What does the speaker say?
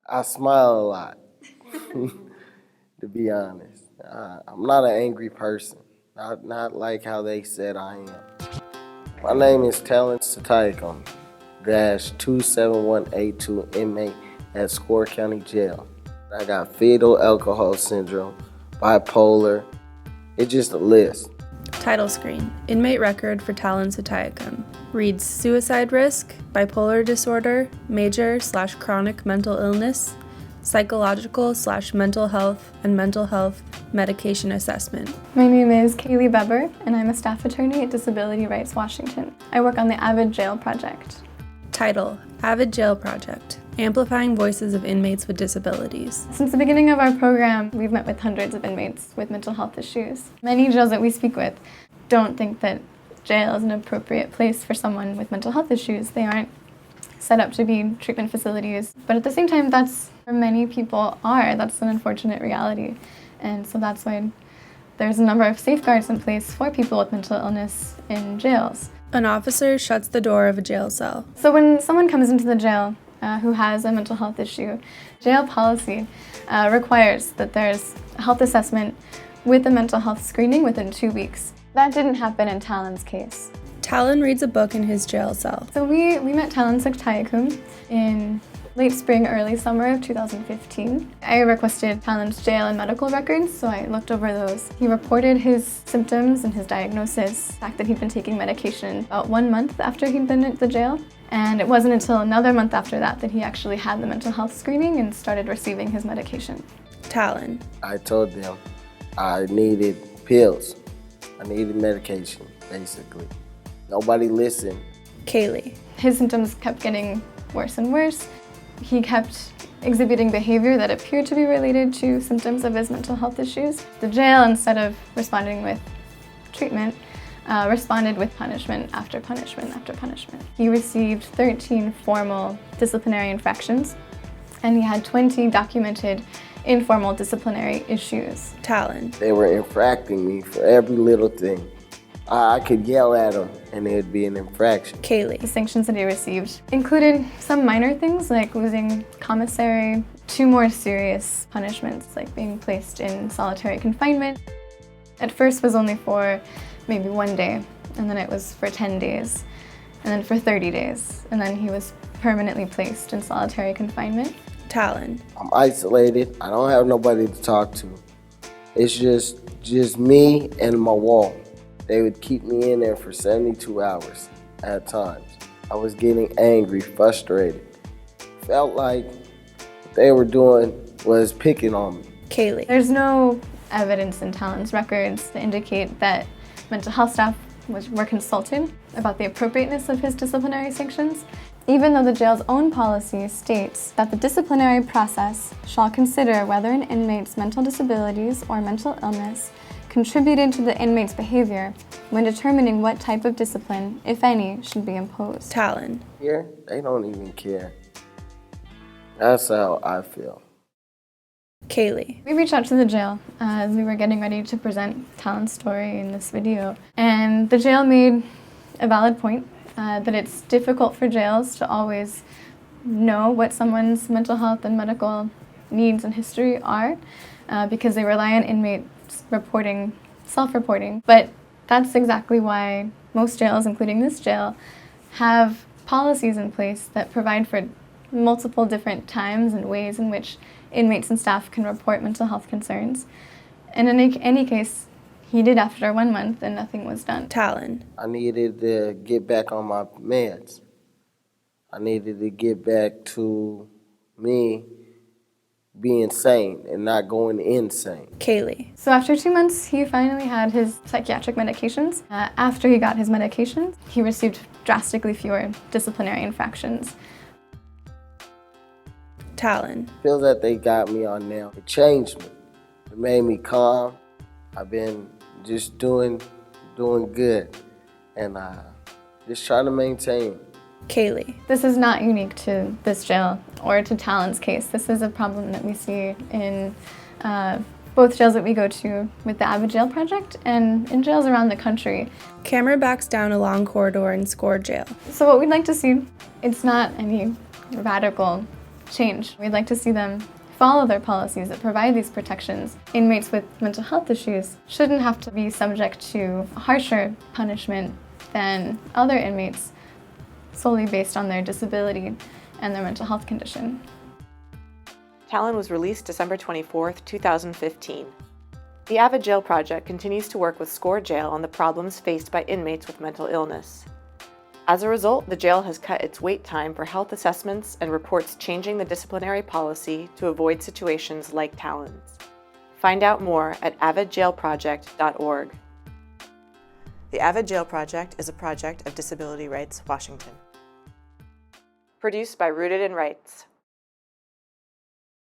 I smile a lot, to be honest. I'm not an angry person, not like how they said I am. My name is Tallon Satiacum, -27182 inmate at Score County Jail. I got fetal alcohol syndrome, bipolar. It's just a list. Title screen. Inmate record for Tallon Satiacum. Reads suicide risk, bipolar disorder, major/chronic mental illness, psychological/mental health, and mental health medication assessment. My name is Kaylee Beber, and I'm a staff attorney at Disability Rights Washington. I work on the AVID Jail Project. Title: AVID Jail Project. Amplifying voices of inmates with disabilities. Since the beginning of our program, we've met with hundreds of inmates with mental health issues. Many jails that we speak with don't think that jail is an appropriate place for someone with mental health issues. They aren't set up to be treatment facilities. But at the same time, that's where many people are. That's an unfortunate reality. And so that's why there's a number of safeguards in place for people with mental illness in jails. An officer shuts the door of a jail cell. So when someone comes into the jail who has a mental health issue, jail policy requires that there's a health assessment with a mental health screening within 2 weeks. That didn't happen in Tallon's case. Tallon reads a book in his jail cell. So we met Tallon Satiacum in late spring, early summer of 2015. I requested Tallon's jail and medical records, so I looked over those. He reported his symptoms and his diagnosis, the fact that he'd been taking medication about 1 month after he'd been at the jail. And it wasn't until another month after that that he actually had the mental health screening and started receiving his medication. Tallon. I told them I needed pills. I needed medication, basically. Nobody listened. Kaylee. His symptoms kept getting worse and worse. He kept exhibiting behavior that appeared to be related to symptoms of his mental health issues. The jail, instead of responding with treatment, responded with punishment after punishment after punishment. He received 13 formal disciplinary infractions, and he had 20 documented informal disciplinary issues. Tallon. They were infracting me for every little thing. I could yell at them and it'd be an infraction. Kaylee. The sanctions that he received included some minor things like losing commissary, 2 more serious punishments like being placed in solitary confinement. At first was only for maybe 1 day, and then it was for 10 days, and then for 30 days, and then he was permanently placed in solitary confinement. Tallon. I'm isolated. I don't have nobody to talk to. It's just me and my wall. They would keep me in there for 72 hours at times. I was getting angry, frustrated. Felt like what they were doing was picking on me. Kaylee. There's no evidence in Tallon's records to indicate that mental health staff were consulted about the appropriateness of his disciplinary sanctions, even though the jail's own policy states that the disciplinary process shall consider whether an inmate's mental disabilities or mental illness contributed to the inmate's behavior when determining what type of discipline, if any, should be imposed. Tallon. Here, they don't even care. That's how I feel. Kaylee. We reached out to the jail as we were getting ready to present Tallon's story in this video, and the jail made a valid point that it's difficult for jails to always know what someone's mental health and medical needs and history are because they rely on inmates reporting, self-reporting. But that's exactly why most jails, including this jail, have policies in place that provide for multiple different times and ways in which inmates and staff can report mental health concerns. And in any case, he did after 1 month and nothing was done. Tallon. I needed to get back on my meds. I needed to get back to me being sane and not going insane. Kaylee. So after 2 months, he finally had his psychiatric medications. After he got his medications, he received drastically fewer disciplinary infractions. Tallon. Pills that they got me on now, it changed me. It made me calm. I've been just doing good, and just trying to maintain. Kaylee. This is not unique to this jail or to Tallon's case. This is a problem that we see in both jails that we go to with the AVID Jail Project and in jails around the country. Camera backs down a long corridor in Score Jail. So what we'd like to see, it's not any radical change. We'd like to see them follow their policies that provide these protections. Inmates with mental health issues shouldn't have to be subject to harsher punishment than other inmates solely based on their disability and their mental health condition. Tallon was released December 24, 2015. The AVID Jail Project continues to work with SCORE Jail on the problems faced by inmates with mental illness. As a result, the jail has cut its wait time for health assessments and reports changing the disciplinary policy to avoid situations like Tallon's. Find out more at avidjailproject.org. The AVID Jail Project is a project of Disability Rights Washington. Produced by Rooted in Rights.